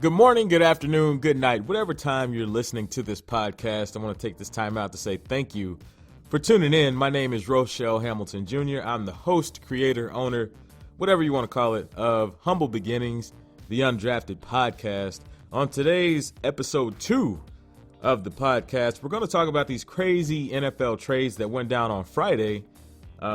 Good morning, good afternoon, good night. Whatever time you're listening to this podcast, I want to take this time out to say thank you for tuning in. My name is Roushell Hamilton Jr. I'm the host, creator, owner, whatever you want to call it, of Humble Beginnings, the Undrafted podcast. On today's episode 2 of the podcast, we're going to talk about these crazy NFL trades that went down on Friday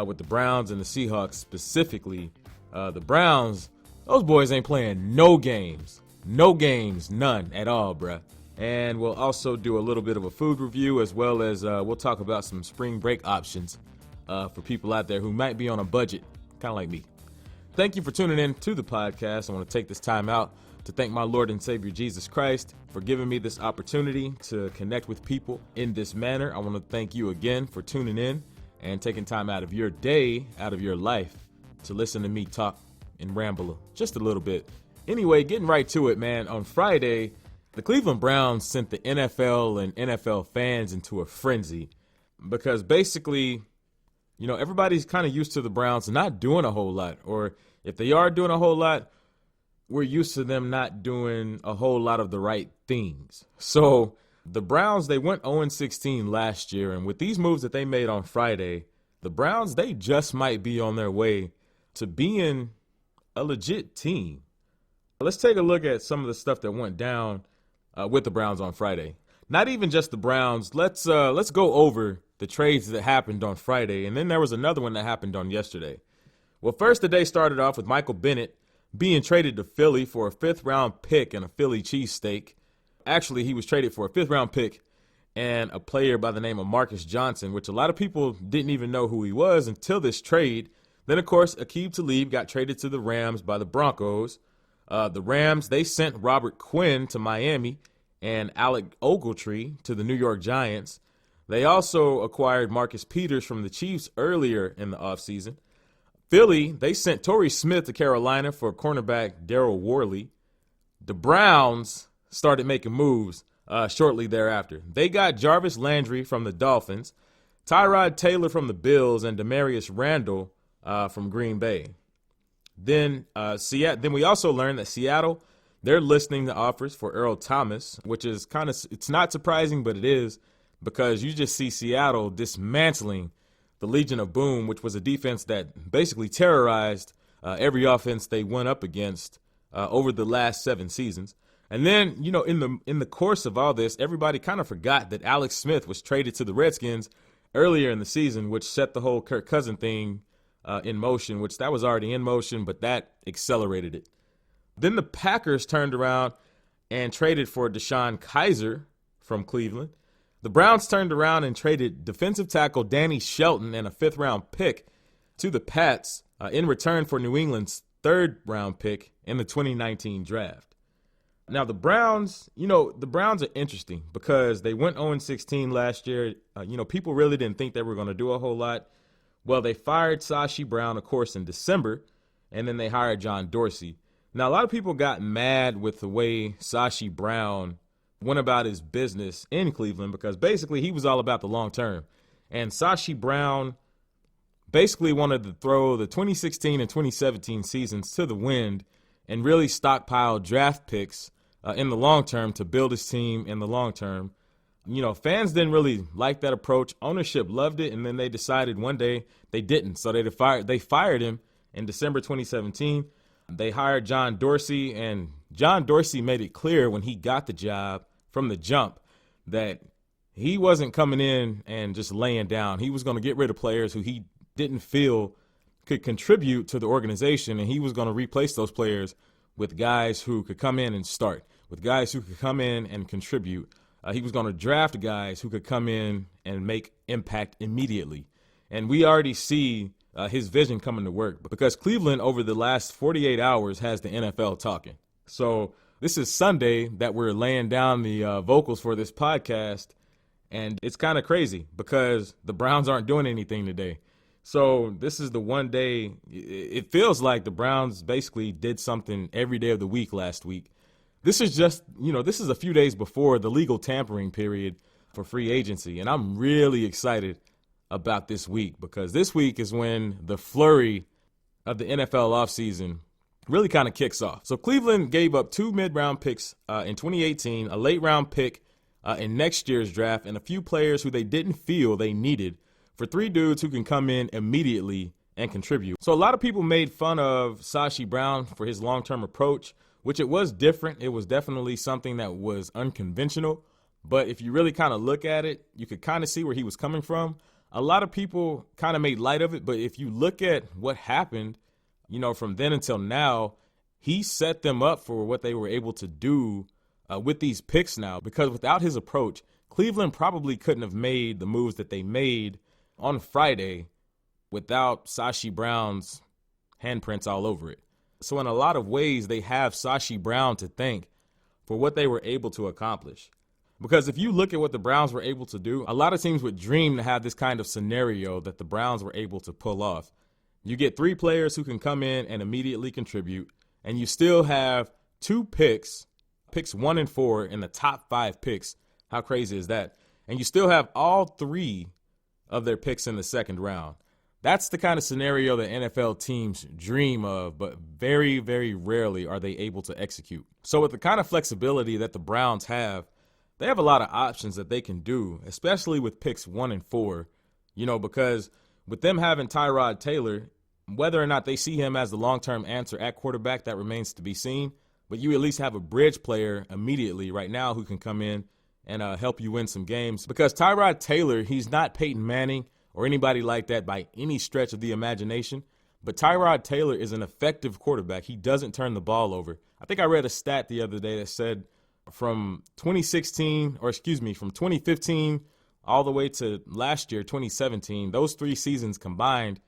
with the Browns and the Seahawks specifically. The Browns, those boys ain't playing no games. No games, none at all, bruh. And we'll also do a little bit of a food review, as well as we'll talk about some spring break options for people out there who might be on a budget, kind of like me. Thank you for tuning in to the podcast. I want to take this time out to thank my Lord and Savior Jesus Christ for giving me this opportunity to connect with people in this manner. I want to thank you again for tuning in and taking time out of your day, out of your life, to listen to me talk and ramble just a little bit. Anyway, getting right to it, man. On Friday, the Cleveland Browns sent the NFL and NFL fans into a frenzy because basically, everybody's kind of used to the Browns not doing a whole lot. Or if they are doing a whole lot, we're used to them not doing a whole lot of the right things. So the Browns, they went 0-16 last year. And with these moves that they made on Friday, the Browns, they just might be on their way to being a legit team. Let's take a look at some of the stuff that went down with the Browns on Friday. Not even just the Browns. Let's go over the trades that happened on Friday, and then there was another one that happened on yesterday. Well, first the day started off with Michael Bennett being traded to Philly for a 5th-round pick and a Philly cheesesteak. Actually, he was traded for a 5th-round pick and a player by the name of Marcus Johnson, which a lot of people didn't even know who he was until this trade. Then, of course, Aqib Talib got traded to the Rams by the Broncos. The Rams, they sent Robert Quinn to Miami and Alec Ogletree to the New York Giants. They also acquired Marcus Peters from the Chiefs earlier in the offseason. Philly, they sent Torrey Smith to Carolina for cornerback Daryl Worley. The Browns started making moves shortly thereafter. They got Jarvis Landry from the Dolphins, Tyrod Taylor from the Bills, and Demarius Randall from Green Bay. Then we also learned that Seattle, they're listening to offers for Earl Thomas, which is it's not surprising, but it is, because you just see Seattle dismantling the Legion of Boom, which was a defense that basically terrorized every offense they went up against over the last 7 seasons. And then, in the course of all this, everybody kind of forgot that Alex Smith was traded to the Redskins earlier in the season, which set the whole Kirk Cousins thing in motion, which that was already in motion, but that accelerated it. Then the Packers turned around and traded for Deshaun Kaiser from Cleveland. The Browns turned around and traded defensive tackle Danny Shelton and a 5th-round pick to the Pats in return for New England's 3rd-round pick in the 2019 draft. Now, the Browns, the Browns are interesting because they went 0-16 last year. People really didn't think they were going to do a whole lot. Well, they fired Sashi Brown, of course, in December, and then they hired John Dorsey. Now, a lot of people got mad with the way Sashi Brown went about his business in Cleveland because basically he was all about the long term. And Sashi Brown basically wanted to throw the 2016 and 2017 seasons to the wind and really stockpile draft picks in the long term to build his team in the long term. Fans didn't really like that approach. Ownership loved it, and then they decided one day they didn't. So they fired him in December 2017. They hired John Dorsey, and John Dorsey made it clear when he got the job from the jump that he wasn't coming in and just laying down. He was going to get rid of players who he didn't feel could contribute to the organization, and he was going to replace those players with guys who could come in and start, with guys who could come in and contribute. He was going to draft guys who could come in and make impact immediately. And we already see his vision coming to work because Cleveland over the last 48 hours has the NFL talking. So this is Sunday that we're laying down the vocals for this podcast. And it's kind of crazy because the Browns aren't doing anything today. So this is the one day it feels like the Browns basically did something every day of the week last week. This is just, this is a few days before the legal tampering period for free agency. And I'm really excited about this week because this week is when the flurry of the NFL offseason really kind of kicks off. So Cleveland gave up 2 mid-round picks in 2018, a late-round pick in next year's draft, and a few players who they didn't feel they needed for 3 dudes who can come in immediately and contribute. So a lot of people made fun of Sashi Brown for his long-term approach, which it was different. It was definitely something that was unconventional. But if you really kind of look at it, you could kind of see where he was coming from. A lot of people kind of made light of it, but if you look at what happened, from then until now, he set them up for what they were able to do with these picks now. Because without his approach, Cleveland probably couldn't have made the moves that they made on Friday without Sashi Brown's handprints all over it. So in a lot of ways, they have Sashi Brown to thank for what they were able to accomplish. Because if you look at what the Browns were able to do, a lot of teams would dream to have this kind of scenario that the Browns were able to pull off. You get 3 players who can come in and immediately contribute, and you still have 2 picks 1 and 4 in the top 5 picks. How crazy is that? And you still have all 3 of their picks in the second round. That's the kind of scenario that NFL teams dream of, but very, very rarely are they able to execute. So with the kind of flexibility that the Browns have, they have a lot of options that they can do, especially with picks 1 and 4, because with them having Tyrod Taylor, whether or not they see him as the long-term answer at quarterback, that remains to be seen. But you at least have a bridge player immediately right now who can come in and help you win some games. Because Tyrod Taylor, he's not Peyton Manning or anybody like that by any stretch of the imagination. But Tyrod Taylor is an effective quarterback. He doesn't turn the ball over. I think I read a stat the other day that said from 2015 all the way to last year, 2017, those 3 seasons combined,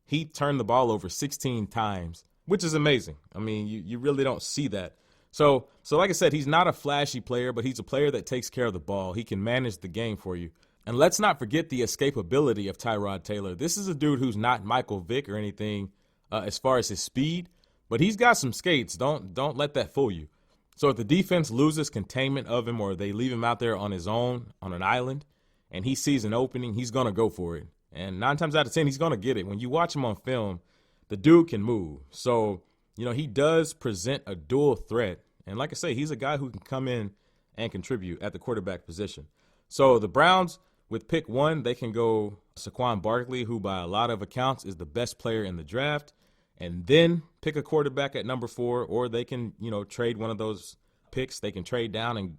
he turned the ball over 16 times, which is amazing. I mean, you really don't see that. So like I said, he's not a flashy player, but he's a player that takes care of the ball. He can manage the game for you. And let's not forget the escapability of Tyrod Taylor. This is a dude who's not Michael Vick or anything as far as his speed, but he's got some skates. Don't let that fool you. So if the defense loses containment of him or they leave him out there on his own on an island and he sees an opening, he's going to go for it. And 9 times out of 10, he's going to get it. When you watch him on film, the dude can move. So, he does present a dual threat. And like I say, he's a guy who can come in and contribute at the quarterback position. So the Browns, with pick 1, they can go Saquon Barkley, who by a lot of accounts is the best player in the draft, and then pick a quarterback at number 4, or they can, trade one of those picks. They can trade down and,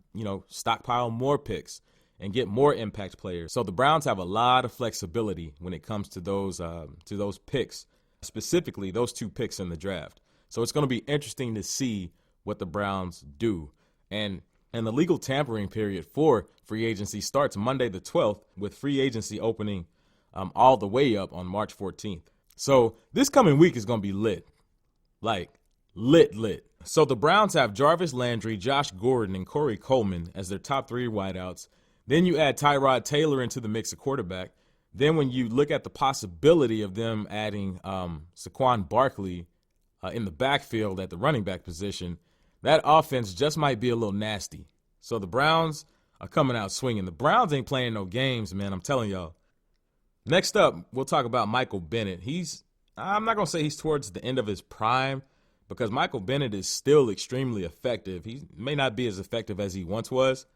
stockpile more picks and get more impact players. So the Browns have a lot of flexibility when it comes to those picks, specifically those 2 picks in the draft. So it's going to be interesting to see what the Browns do. And the legal tampering period for free agency starts Monday the 12th, with free agency opening all the way up on March 14th. So this coming week is going to be lit. Like, lit. So the Browns have Jarvis Landry, Josh Gordon, and Corey Coleman as their top 3 wideouts. Then you add Tyrod Taylor into the mix at quarterback. Then when you look at the possibility of them adding Saquon Barkley in the backfield at the running back position, that offense just might be a little nasty. So the Browns are coming out swinging. The Browns ain't playing no games, man. I'm telling y'all. Next up, we'll talk about Michael Bennett. I'm not going to say he's towards the end of his prime, because Michael Bennett is still extremely effective. He may not be as effective as he once was,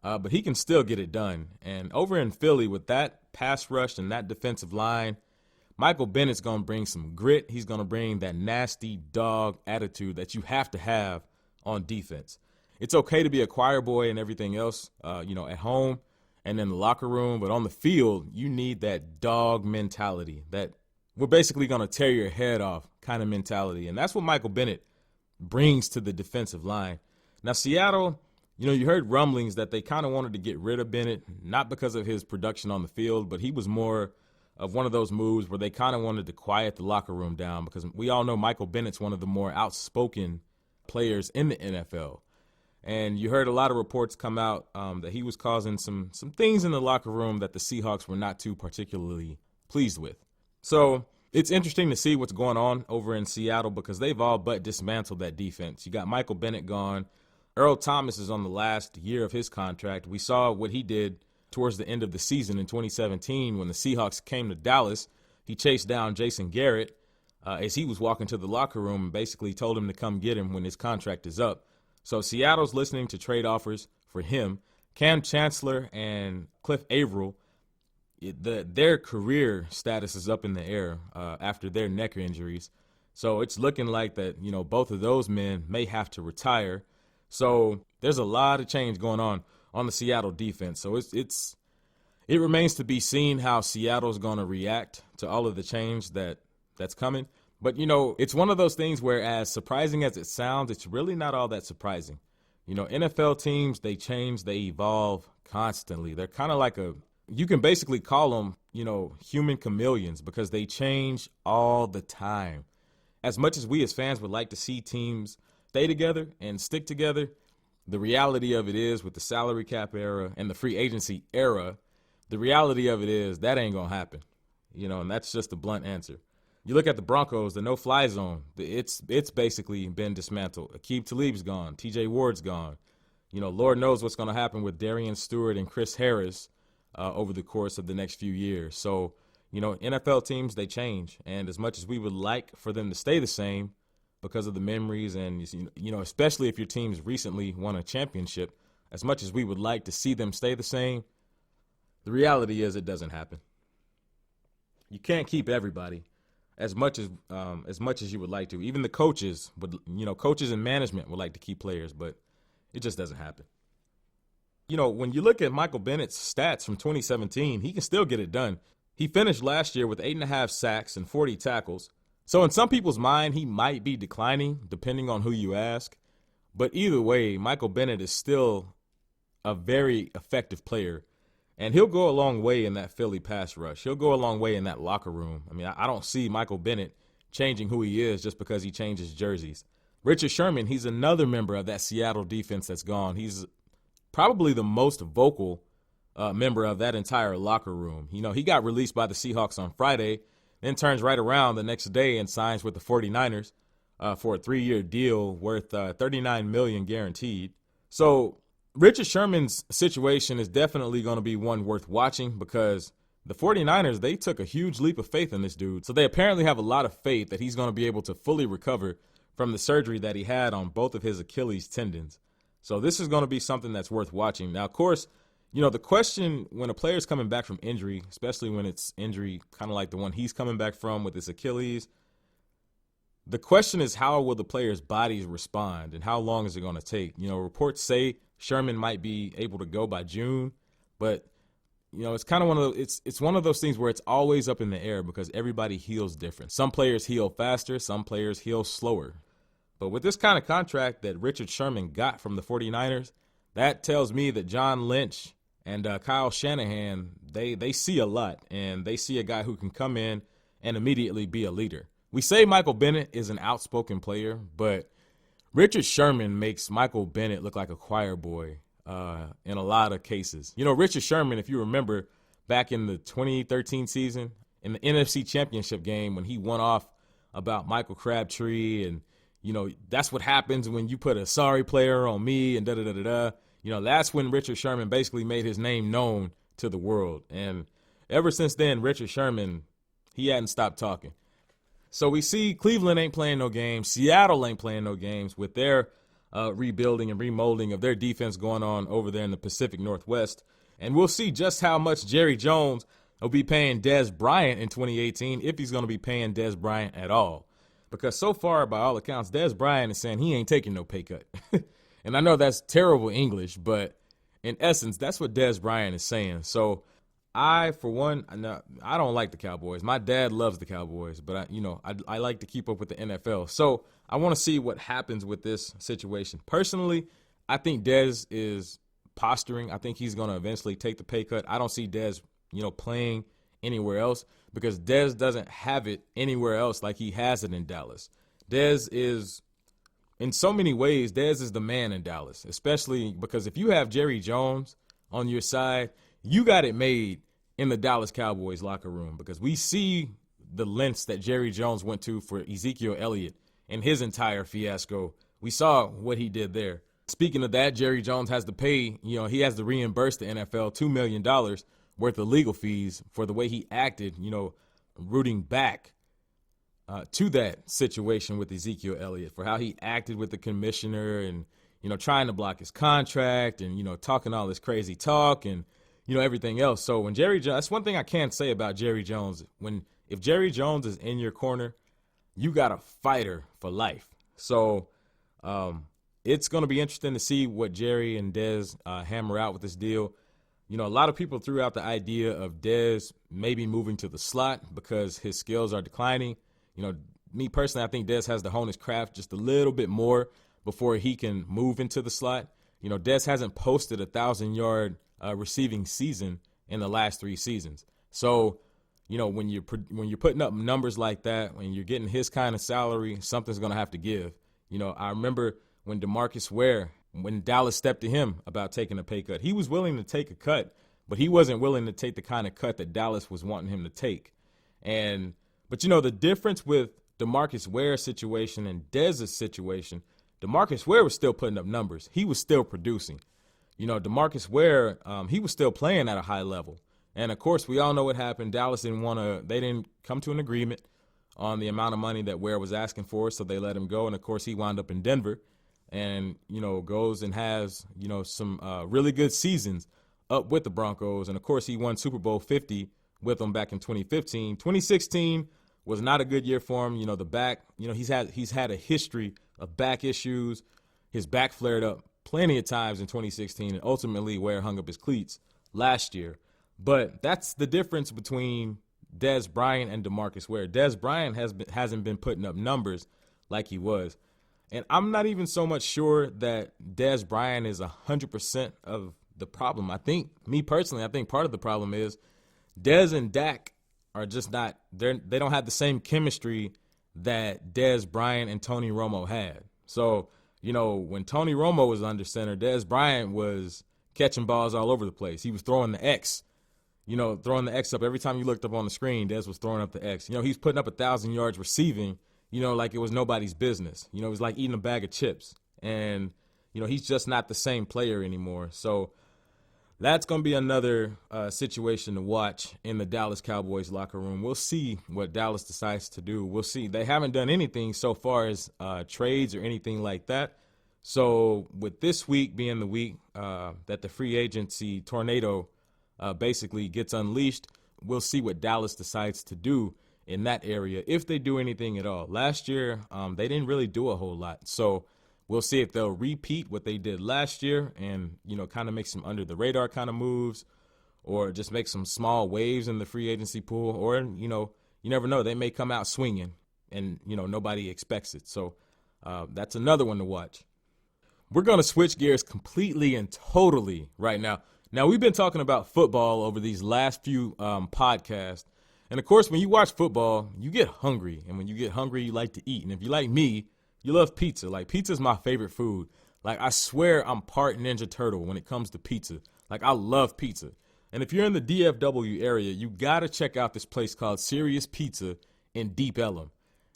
but he can still get it done. And over in Philly, with that pass rush and that defensive line, Michael Bennett's going to bring some grit. He's going to bring that nasty dog attitude that you have to have on defense. It's okay to be a choir boy and everything else, at home and in the locker room, but on the field, you need that dog mentality, that we're basically going to tear your head off kind of mentality. And that's what Michael Bennett brings to the defensive line. Now, Seattle, you heard rumblings that they kind of wanted to get rid of Bennett, not because of his production on the field, but he was more of one of those moves where they kind of wanted to quiet the locker room down, because we all know Michael Bennett's one of the more outspoken players in the NFL. And you heard a lot of reports come out that he was causing some things in the locker room that the Seahawks were not too particularly pleased with. So it's interesting to see what's going on over in Seattle, because they've all but dismantled that defense. You got Michael Bennett gone. Earl Thomas is on the last year of his contract. We saw what he did towards the end of the season in 2017 when the Seahawks came to Dallas. He chased down Jason Garrett, as he was walking to the locker room and basically told him to come get him when his contract is up. So Seattle's listening to trade offers for him. Cam Chancellor and Cliff Averill, their career status is up in the air after their neck injuries. So it's looking like that, both of those men may have to retire. So there's a lot of change going on the Seattle defense. So it remains to be seen how Seattle's going to react to all of the change that's coming. But, it's one of those things where, as surprising as it sounds, it's really not all that surprising. NFL teams, they change, they evolve constantly. They're kind of like you can basically call them, human chameleons, because they change all the time. As much as we as fans would like to see teams stay together and stick together, the reality of it is, with the salary cap era and the free agency era, the reality of it is that ain't going to happen, and that's just a blunt answer. You look at the Broncos, the no-fly zone, it's basically been dismantled. Aqib Talib's gone. TJ Ward's gone. Lord knows what's going to happen with Darian Stewart and Chris Harris over the course of the next few years. So, NFL teams, they change. And as much as we would like for them to stay the same because of the memories and, especially if your team's recently won a championship, as much as we would like to see them stay the same, the reality is it doesn't happen. You can't keep everybody as much as you would like to. Even the coaches coaches and management would like to keep players, but it just doesn't happen. When you look at Michael Bennett's stats from 2017, he can still get it done. He finished last year with 8.5 sacks and 40 tackles. So in some people's mind, he might be declining, depending on who you ask. But either way, Michael Bennett is still a very effective player. And he'll go a long way in that Philly pass rush. He'll go a long way in that locker room. I mean, I don't see Michael Bennett changing who he is just because he changes jerseys. Richard Sherman, he's another member of that Seattle defense that's gone. He's probably the most vocal member of that entire locker room. He got released by the Seahawks on Friday, then turns right around the next day and signs with the 49ers for a 3-year deal worth $39 million guaranteed. So Richard Sherman's situation is definitely going to be one worth watching, because the 49ers, they took a huge leap of faith in this dude. So they apparently have a lot of faith that he's going to be able to fully recover from the surgery that he had on both of his Achilles tendons. So this is going to be something that's worth watching. Now, of course, the question when a player's coming back from injury, especially when it's injury kind of like the one he's coming back from with his Achilles, the question is, how will the player's bodies respond and how long is it going to take? Reports say Sherman might be able to go by June, but it's kind of it's one of those things where it's always up in the air because everybody heals different. Some players heal faster, some players heal slower. But with this kind of contract that Richard Sherman got from the 49ers, that tells me that John Lynch and Kyle Shanahan, they see a lot, and they see a guy who can come in and immediately be a leader. We say Michael Bennett is an outspoken player, but Richard Sherman makes Michael Bennett look like a choir boy in a lot of cases. Richard Sherman, if you remember back in the 2013 season, in the NFC Championship game when he went off about Michael Crabtree and, that's what happens when you put a sorry player on me and da-da-da-da-da. That's when Richard Sherman basically made his name known to the world. And ever since then, Richard Sherman, he hadn't stopped talking. So we see Cleveland ain't playing no games. Seattle ain't playing no games with their rebuilding and remolding of their defense going on over there in the Pacific Northwest. And we'll see just how much Jerry Jones will be paying Dez Bryant in 2018, if he's going to be paying Dez Bryant at all. Because so far, by all accounts, Dez Bryant is saying he ain't taking no pay cut. And I know that's terrible English, but in essence, that's what Dez Bryant is saying. So I, for one, I don't like the Cowboys. My dad loves the Cowboys, but I like to keep up with the NFL. So I want to see what happens with this situation. Personally, I think Dez is posturing. I think he's going to eventually take the pay cut. I don't see Dez, playing anywhere else because Dez doesn't have it anywhere else like he has it in Dallas. Dez is, in so many ways, Dez is the man in Dallas, especially because if you have Jerry Jones on your side, you got it made in the Dallas Cowboys locker room, because we see the lengths that Jerry Jones went to for Ezekiel Elliott and his entire fiasco. We saw what he did there. Speaking of that, Jerry Jones has to pay, he has to reimburse the NFL $2 million worth of legal fees for the way he acted, rooting back to that situation with Ezekiel Elliott, for how he acted with the commissioner and, trying to block his contract and, talking all this crazy talk and, everything else. So when Jerry Jones, that's one thing I can say about Jerry Jones. If Jerry Jones is in your corner, you got a fighter for life. So it's going to be interesting to see what Jerry and Dez hammer out with this deal. A lot of people threw out the idea of Dez maybe moving to the slot because his skills are declining. Me personally, I think Dez has to hone his craft just a little bit more before he can move into the slot. Dez hasn't posted 1,000-yard receiving season in the last 3 seasons. So, when you're putting up numbers like that, when you're getting his kind of salary, something's going to have to give. I remember when DeMarcus Ware, when Dallas stepped to him about taking a pay cut, he was willing to take a cut, but he wasn't willing to take the kind of cut that Dallas was wanting him to take. But the difference with DeMarcus Ware's situation and Dez's situation, DeMarcus Ware was still putting up numbers. He was still producing. DeMarcus Ware, he was still playing at a high level. And, of course, we all know what happened. Dallas they didn't come to an agreement on the amount of money that Ware was asking for, so they let him go. And, of course, he wound up in Denver and, goes and has, some really good seasons up with the Broncos. And, of course, he won Super Bowl 50 with them back in 2015. 2016 was not a good year for him. The back, he's had a history of back issues. His back flared up plenty of times in 2016, and ultimately Ware hung up his cleats last year. But that's the difference between Dez Bryant and DeMarcus Ware. Dez Bryant hasn't been putting up numbers like he was. And I'm not even so much sure that Dez Bryant is 100% of the problem. I think part of the problem is Dez and Dak are just not – they don't have the same chemistry that Dez Bryant and Tony Romo had. So, when Tony Romo was under center, Dez Bryant was catching balls all over the place. He was throwing the X. Throwing the X up. Every time you looked up on the screen, Dez was throwing up the X. He's putting up 1,000 yards receiving, like it was nobody's business. It was like eating a bag of chips. And, he's just not the same player anymore. So that's going to be another situation to watch in the Dallas Cowboys locker room. We'll see what Dallas decides to do. We'll see. They haven't done anything so far as trades or anything like that. So with this week being the week that the free agency tornado basically gets unleashed, we'll see what Dallas decides to do in that area, if they do anything at all. Last year, they didn't really do a whole lot. So we'll see if they'll repeat what they did last year and, kind of make some under-the-radar kind of moves or just make some small waves in the free agency pool. Or, you never know. They may come out swinging and, nobody expects it. So that's another one to watch. We're going to switch gears completely and totally right now. Now, we've been talking about football over these last few podcasts. And, of course, when you watch football, you get hungry. And when you get hungry, you like to eat. And if you like me, you love pizza. Like, pizza is my favorite food. Like, I swear I'm part Ninja Turtle when it comes to pizza. Like, I love pizza. And if you're in the DFW area, you got to check out this place called Serious Pizza in Deep Ellum.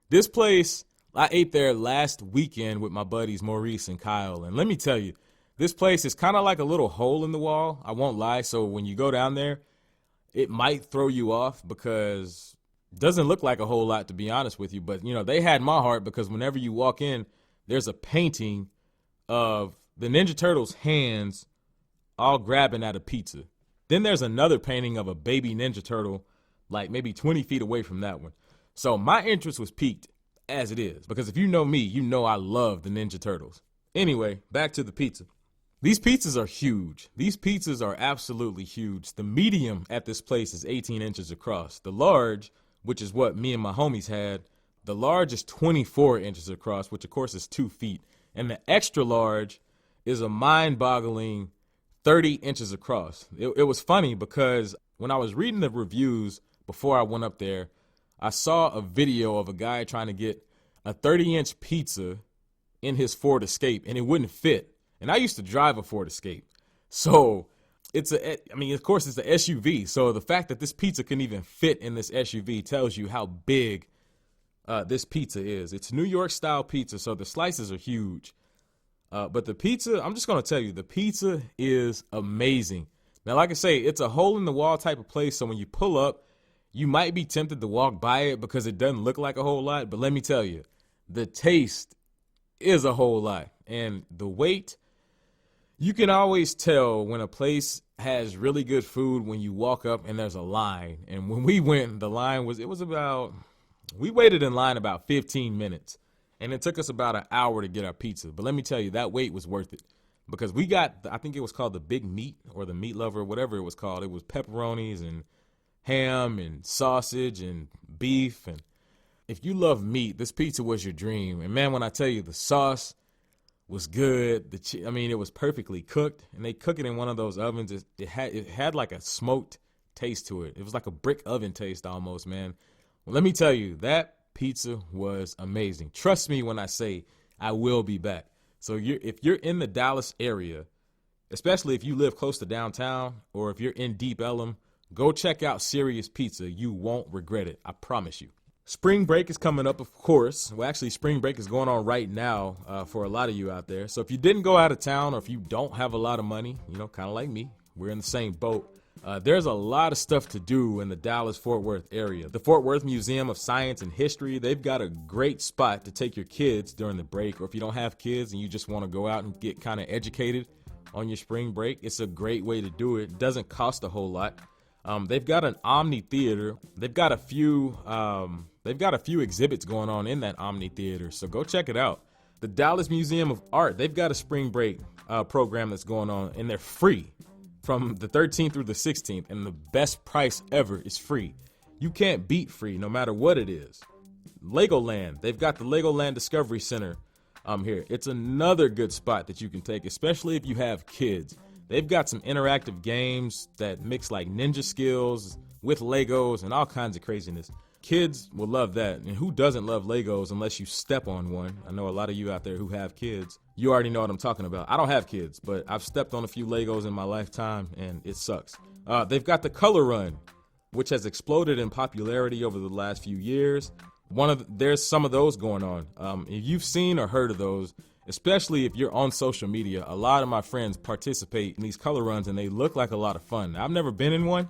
This place, I ate there last weekend with my buddies Maurice and Kyle. And let me tell you, this place is kind of like a little hole in the wall. I won't lie. So when you go down there, it might throw you off because it doesn't look like a whole lot, to be honest with you. But, they had my heart because whenever you walk in, there's a painting of the Ninja Turtles' hands all grabbing at a pizza. Then there's another painting of a baby Ninja Turtle, like maybe 20 feet away from that one. So my interest was piqued, as it is, because if you know me, you know I love the Ninja Turtles. Anyway, back to the pizza. These pizzas are huge. These pizzas are absolutely huge. The medium at this place is 18 inches across. The large, which is what me and my homies had, the large is 24 inches across, which of course is 2 feet. And the extra large is a mind-boggling 30 inches across. It was funny because when I was reading the reviews before I went up there, I saw a video of a guy trying to get a 30-inch pizza in his Ford Escape, and it wouldn't fit. And I used to drive a Ford Escape. So of course, it's an SUV. So the fact that this pizza can even fit in this SUV tells you how big this pizza is. It's New York style pizza, so the slices are huge. But the pizza, I'm just going to tell you, the pizza is amazing. Now, like I say, it's a hole in the wall type of place. So when you pull up, You might be tempted to walk by it because it doesn't look like a whole lot, but let me tell you, the taste is a whole lot. And the wait, you can always tell when a place has really good food when you walk up and there's a line. And when we went, we waited in line about 15 minutes. And it took us about an hour to get our pizza. But let me tell you, that wait was worth it. Because we got, I think it was called the Big Meat or the Meat Lover, whatever it was called. It was pepperonis and ham and sausage and beef. And if you love meat, this pizza was your dream. And man, when I tell you the sauce was good, it was perfectly cooked. And they cook it in one of those ovens. It had like a smoked taste to it. It was like a brick oven taste almost, man. Well, let me tell you, that pizza was amazing. Trust me when I say I will be back. So if you're in the Dallas area, especially if you live close to downtown or if you're in Deep Ellum, go check out Serious Pizza. You won't regret it. I promise you. Spring break is coming up, of course. Well, actually, spring break is going on right now for a lot of you out there. So if you didn't go out of town or if you don't have a lot of money, kind of like me, we're in the same boat. There's a lot of stuff to do in the Dallas-Fort Worth area. The Fort Worth Museum of Science and History, they've got a great spot to take your kids during the break. Or if you don't have kids and you just want to go out and get kind of educated on your spring break, it's a great way to do it. It doesn't cost a whole lot. They've got an Omni Theater. They've got a few exhibits going on in that Omni Theater, so go check it out. The Dallas Museum of Art, they've got a spring break program that's going on, and they're free from the 13th through the 16th, and the best price ever is free. You can't beat free no matter what it is. Legoland, they've got the Legoland Discovery Center here. It's another good spot that you can take, especially if you have kids. They've got some interactive games that mix like ninja skills with Legos and all kinds of craziness. Kids will love that. And who doesn't love Legos unless you step on one? I know a lot of you out there who have kids. You already know what I'm talking about. I don't have kids, but I've stepped on a few Legos in my lifetime, and it sucks. They've got the Color Run, which has exploded in popularity over the last few years. There's some of those going on. If you've seen or heard of those, especially if you're on social media, a lot of my friends participate in these color runs, and they look like a lot of fun. I've never been in one,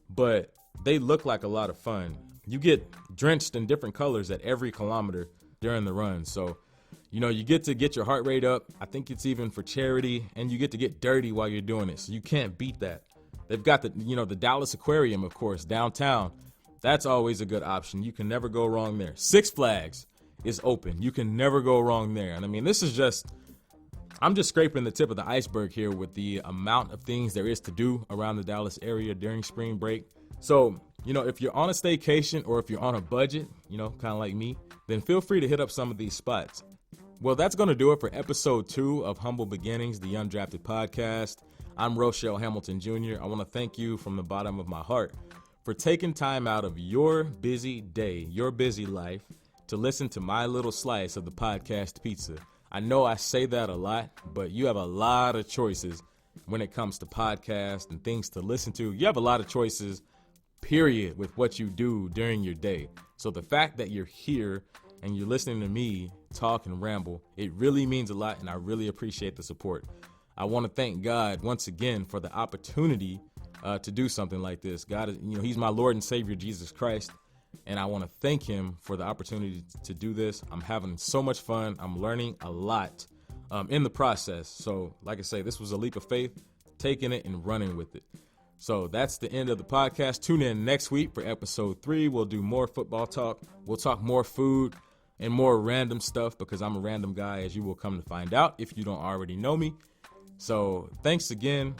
but they look like a lot of fun. You get drenched in different colors at every kilometer during the run. So, you get to get your heart rate up. I think it's even for charity, and you get to get dirty while you're doing it. So you can't beat that. They've got the Dallas Aquarium, of course, downtown. That's always a good option. You can never go wrong there. Six Flags is open. You can never go wrong there. And I mean, I'm just scraping the tip of the iceberg here with the amount of things there is to do around the Dallas area during spring break. So, if you're on a staycation or if you're on a budget, kind of like me, then feel free to hit up some of these spots. Well, that's going to do it for episode 2 of Humble Beginnings, the Undrafted podcast. I'm Roushell Hamilton Jr. I want to thank you from the bottom of my heart for taking time out of your busy day, your busy life, to listen to my little slice of the podcast pizza. I know I say that a lot, but you have a lot of choices when it comes to podcasts and things to listen to. You have a lot of choices, period, with what you do during your day. So the fact that you're here and you're listening to me talk and ramble, it really means a lot, and I really appreciate the support. I want to thank God once again for the opportunity to do something like this. God is, He's my Lord and Savior, Jesus Christ. And I want to thank him for the opportunity to do this. I'm having so much fun. I'm learning a lot in the process. So like I say, this was a leap of faith, taking it and running with it. So that's the end of the podcast. Tune in next week for episode 3. We'll do more football talk. We'll talk more food and more random stuff because I'm a random guy, as you will come to find out if you don't already know me. So thanks again.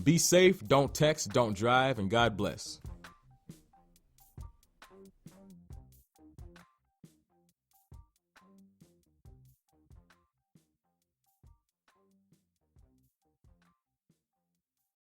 Be safe. Don't text. Don't drive. And God bless.